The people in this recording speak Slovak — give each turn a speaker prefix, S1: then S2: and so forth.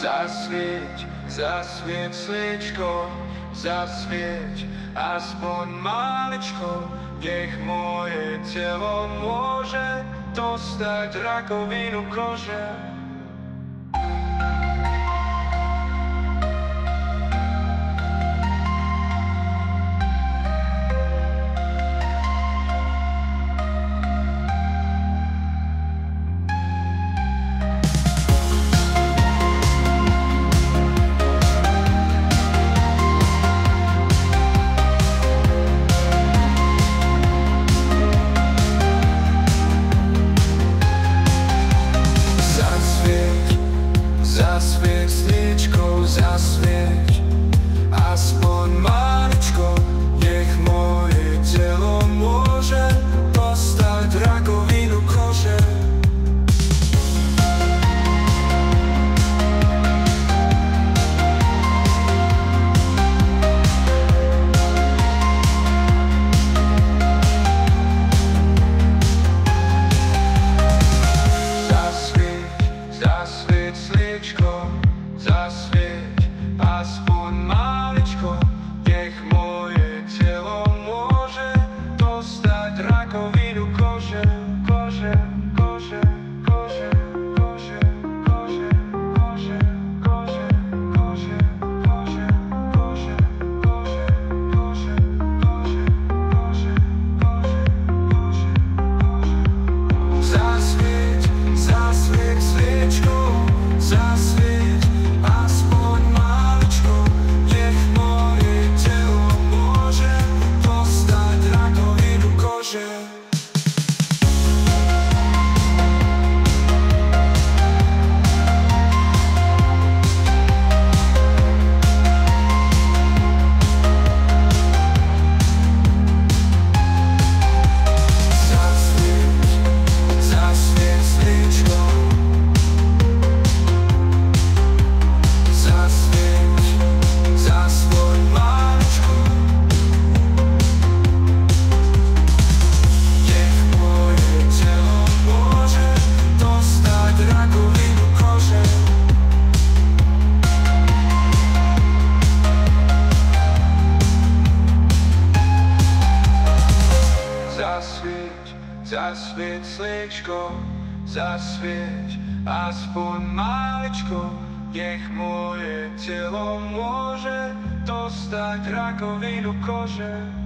S1: Zasvieť, zasvieť sviečko, zasvieť aspoň maličko, nech moje telo môže dostať rakovinu kože. Zasvieť sviečkou, zasvieť aspoň maličko, nech moje telo môže dostať rakovinu kože. Zasvieť sviečko, zasvieť aspoň maličko, nech moje telo môže dostať rakovinu kože, kože, kože, kože, kože, kože, kože, kože, kože, kože, kože, kože, kože, kože, kože, kože, zasvieť, zasvieť sviečko, zasvieť aspoň maličko, nech moje telo môže dostať rakovinu kože. Zasvieť sviečko, zasvieť maličko, nech moje telo môže dostať rakovinu kože. Zasvieť sviečko, zasvieť aspoň maličko, nech moje telo môže dostať rakovinu kože.